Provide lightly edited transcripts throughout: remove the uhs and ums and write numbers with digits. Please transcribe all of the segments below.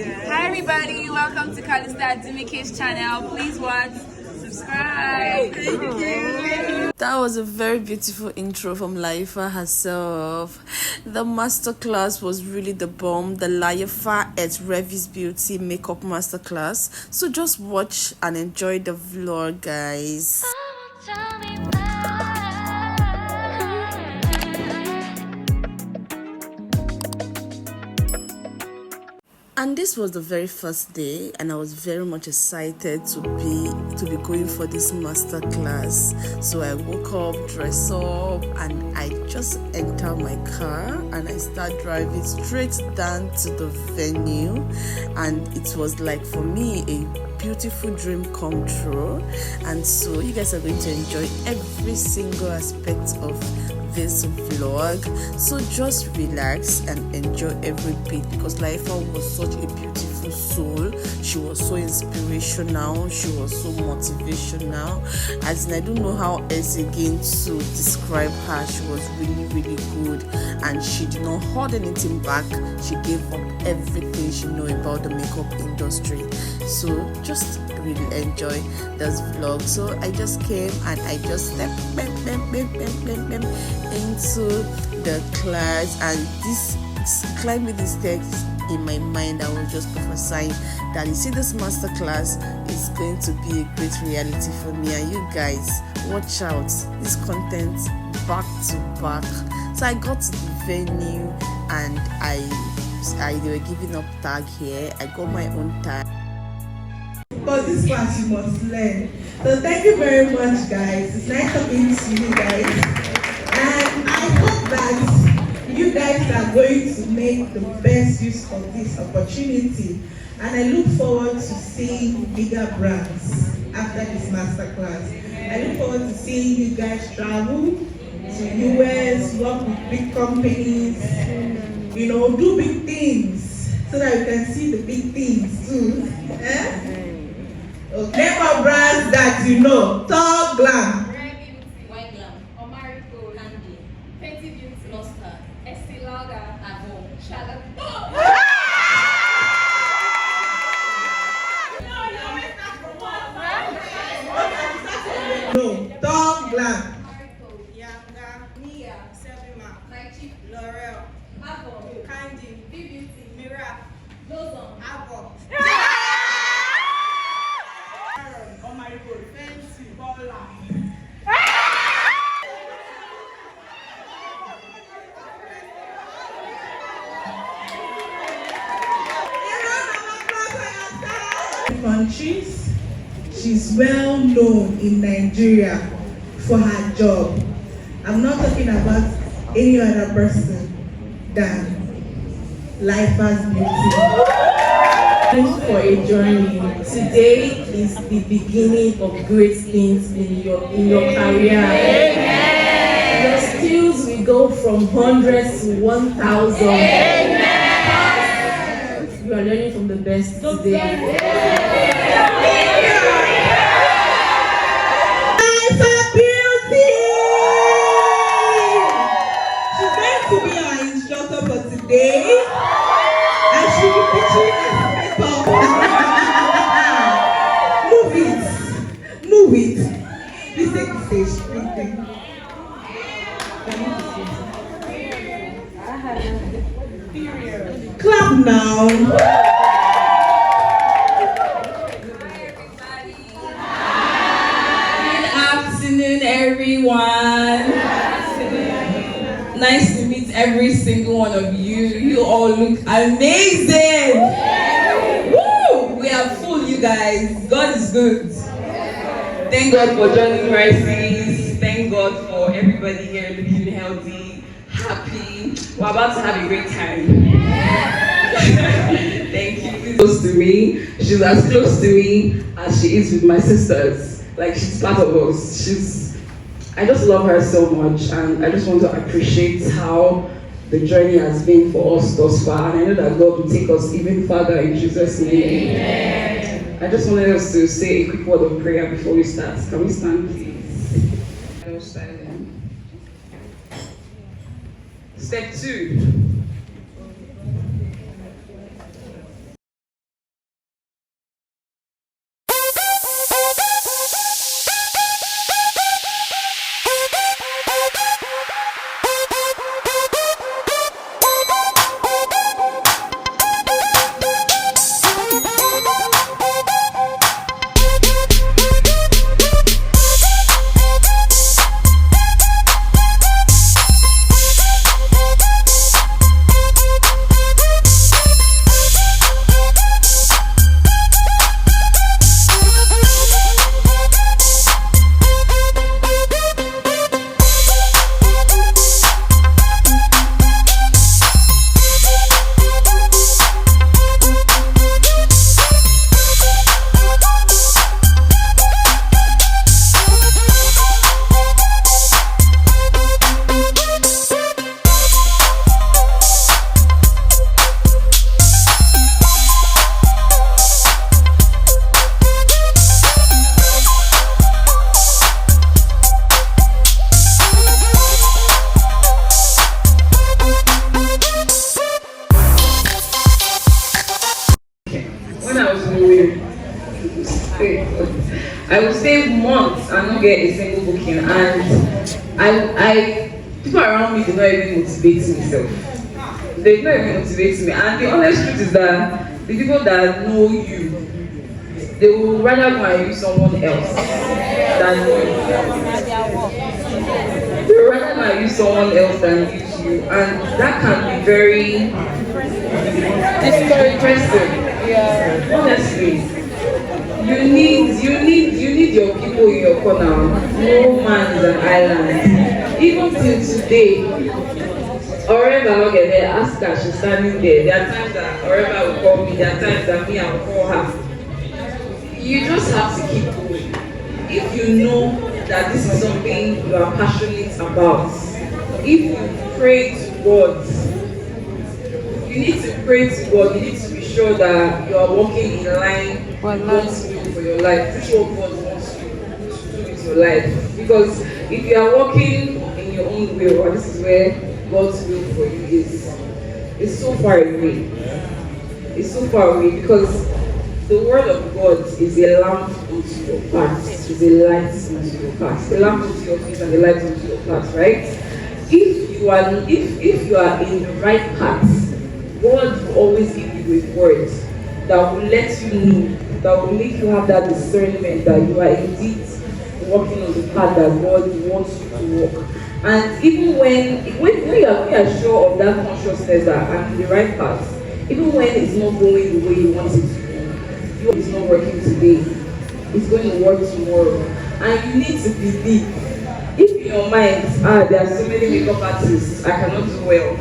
Hi everybody, welcome to Kalista Dimike's channel. Please watch, subscribe. Thank you. That was a very beautiful intro from Layefa herself. The masterclass was really the bomb. The Layefa at Revys Beauty Makeup Masterclass. So just watch and enjoy the vlog, guys. And this was the very first day, and I was very much excited to be going for this master class. So I woke up, dressed up, and I just entered my car and I start driving straight down to the venue. And it was like, for me, a beautiful dream come true. And so you guys are going to enjoy every single aspect of this vlog, so just relax and enjoy every bit, because Layefa was such a beautiful soul. She was so inspirational, she was so motivational, as in I don't know how else again to describe her. She was really good, and she did not hold anything back. She gave up everything she knew about the makeup industry. So just really enjoy this vlog. So I just came and I just stepped into the class, and this climbing these steps in my mind, I was just prophesying that, you see, this master class is going to be a great reality for me, and you guys watch out, this content back to back. So I got to the venue and they were giving up tag here. I got my own tag. Because this class you must learn. So thank you very much, guys. It's nice talking to you guys. And I hope that you guys are going to make the best use of this opportunity. And I look forward to seeing bigger brands after this masterclass. I look forward to seeing you guys travel to US, work with big companies, you know, do big things so that you can see the big things too. Okay. Name of brands that you know. Tall Glam. Revys, White Glam, Omari Gold, Candy, Fenty Beauty, Luster, Estee Lauder, Avon, Charlotte. No. Tall Glam. Omari Gold, Yanga, Nia, Selma, Nike, L'Oreal, Avon, Candy, Beauty, Mira, Lozon, Avon. Omari Gold. Fenty, Paula. Countries, she's well known in Nigeria for her job. I'm not talking about any other person than Layefa's Beauty. Thanks for a journey. Today is the beginning of great things in your career. Amen. Your skills will go from hundreds to 1,000. You are learning from the best today. Layefa Beauty! She's going to be our instructor for today, and she will be teaching us makeup. Move it. Please take the stage. Clap now. Afternoon, everyone. Nice to meet every single one of you. You all look amazing. Woo! We are full, you guys. God is good. Thank God for joining Revys. Thank God for everybody here looking healthy, happy. We're about to have a great time. Thank you. She's close to me. She's as close to me as she is with my sisters. Like, she's part of us. I just love her so much, and I just want to appreciate how the journey has been for us thus far. And I know that God will take us even further in Jesus' name. Amen. I just wanted us to say a quick word of prayer before we start. Can we stand, please? Step 2. I will stay months and not get a single booking, and I people around me do not even motivate myself. They do not even motivate me, and the honest truth is that the people that know you, they will rather go and use someone else than you. They will rather go and use someone else than use you, and that can be very discouraging. Yeah. Honestly, you need your people in your corner. No man is an island. Even till today, Oreva will get there, ask her, she's standing there. There are times that Oreva will call me, there are times that me I will call her. You just have to keep going. If you know that this is something you are passionate about, if you pray to God, you need to pray to God, you need to be sure that you are walking in line with God's will for your life. This is what God wants you to do with your life. Because if you are walking in your own will, or this is where God's will for you is, it's so far away. It's so far away because the word of God is a lamp unto your path, is a light unto your path, a lamp unto your feet and a light unto your path, right? If you are in the right path, God will always give you a word that will let you know, that will make you have that discernment that you are indeed walking on the path that God wants you to walk. And even when you are sure of that consciousness that I'm in the right path, even when it's not going the way you want it to go, it's not working today, it's going to work tomorrow. And you need to believe. If in your mind, there are so many makeup artists, I cannot do well.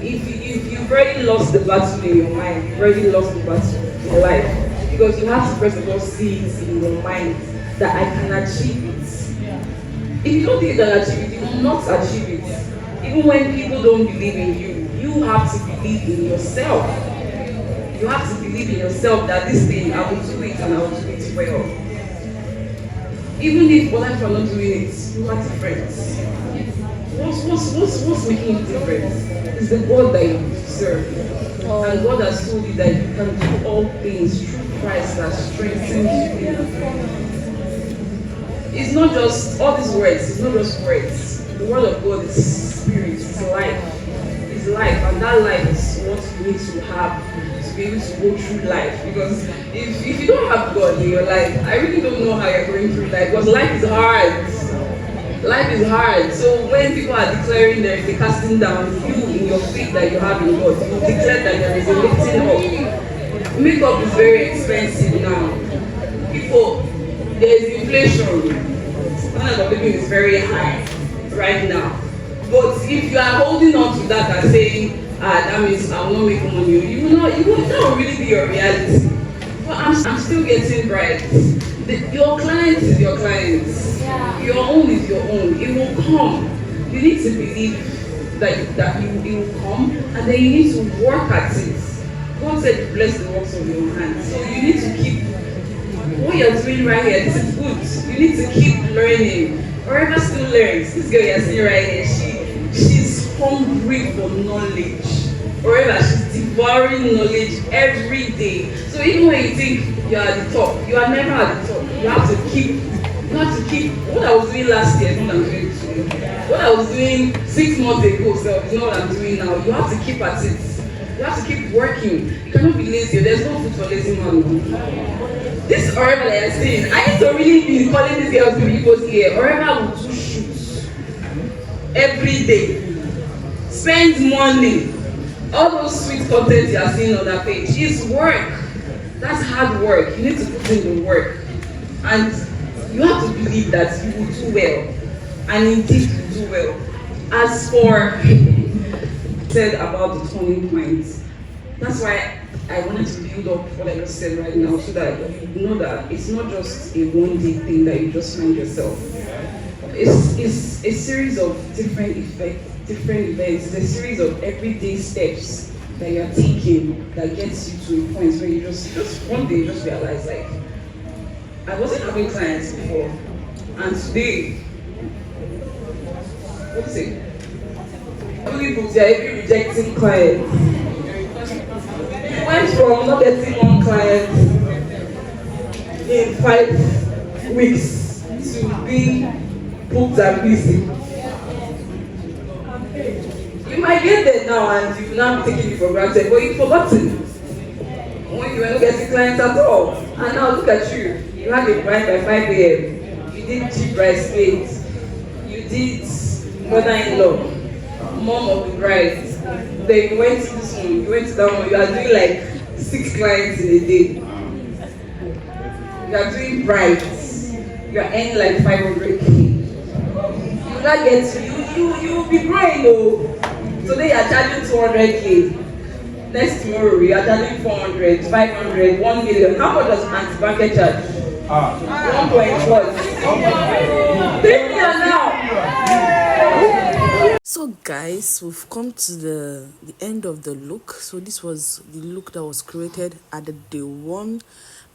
If you've already lost the battle in your mind, you've already lost the battle in your life. Because you have to first of all see it in your mind that I can achieve it. If you don't think you can achieve it, you will not achieve it. Even when people don't believe in you, you have to believe in yourself. You have to believe in yourself that this thing, I will do it and I will do it well. Even if other people are not doing it, you are different. What's making you different? It's the God that you serve. And God has told you that you can do all things through Christ that strengthens you. It's not just all these words, it's not just words. The word of God is spirit, it's life. It's life, and that life is what you need to have to be able to go through life. Because if you don't have God in your life, I really don't know how you're going through life, because life is hard. Life is hard. So when people are declaring there, they're casting down, you in your faith that you have in God, you declare that there is a lifting up. Makeup is very expensive now. People, there is inflation. Standard of living is very high right now. But if you are holding on to that and saying, that means I will not make money, you will not really be your reality. But I'm still getting bright. Your client is your client. Yeah. Your own is your own. It will come. You need to believe that it will come, and then you need to work at it. God said, bless the works of your hands. So you need to keep what you're doing right here. This is good. You need to keep learning. Wherever still learns. This girl you're seeing right here, she's hungry for knowledge. Wherever she's devouring knowledge every day. So even when you think you are at the top, you are never at the top. You have to keep. What I was doing last year is not what I'm doing today. What I was doing 6 months ago, so is not what I'm doing now. You have to keep at it. You have to keep working. You cannot be lazy. There's no food for lazy man. This Oreva that you're seeing, I need to really be calling these girls to people's ear. Oreva will do shoots every day. Spends money. All those sweet content you are seeing on that page is work. That's hard work. You need to put in the work. And you have to believe that you will do well. And indeed you will do well. As for said about the turning points, that's why I wanted to build up what I just said right now, so that you know that it's not just a one-day thing that you just find yourself. It's a series of different events, it's a series of everyday steps that you're taking that gets you to a point where you just one day just realize, like, I wasn't having clients before, and today, what is it? Only books, you're even rejecting clients. Went from not getting one client in 5 weeks to be booked and busy. You might get there now and you've not taken it for granted, but you've forgotten when you were not getting clients at all. And now look at you. You had a bride by 5 a.m. You did cheap bridesmaids. You did mother-in-law, mom of the bride. Then you went to this one, you went to that one. You are doing like 6 clients in a day. You are doing brides. You are earning like 500K. You will not get to, you will be growing though. Today you are charging 200K. Next tomorrow you are charging 400, 500, 1 million. How much does anti-banker charge? 1.1. 3 million now. So guys, we've come to the end of the look. So this was the look that was created at the day 1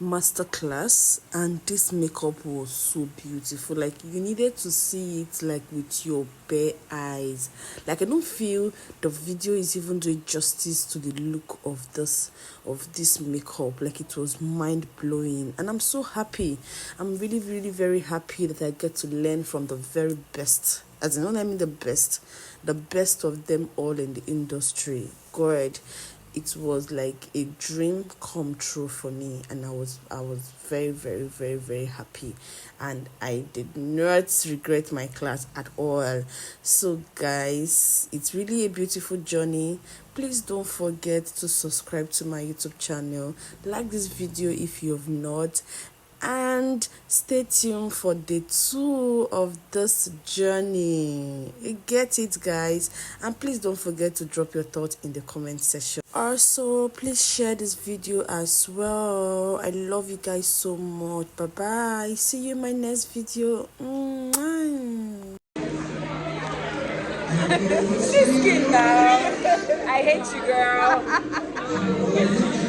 masterclass, and this makeup was so beautiful. Like, you needed to see it like with your bare eyes. Like, I don't feel the video is even doing justice to the look of this makeup. Like, it was mind-blowing, and I'm so happy. I'm really, really very happy that I get to learn from the very best, as in, I mean the best of them all in the industry. God, it was like a dream come true for me, and I was very, very, very, very happy, and I did not regret my class at all. So guys, it's really a beautiful journey. Please don't forget to subscribe to my YouTube channel, like this video if you have not, and stay tuned for day 2 of this journey. You get it, guys? And please don't forget to drop your thoughts in the comment section. Also, please share this video as well. I love you guys so much. Bye bye. See you in my next video. She's skin now. I hate you, girl.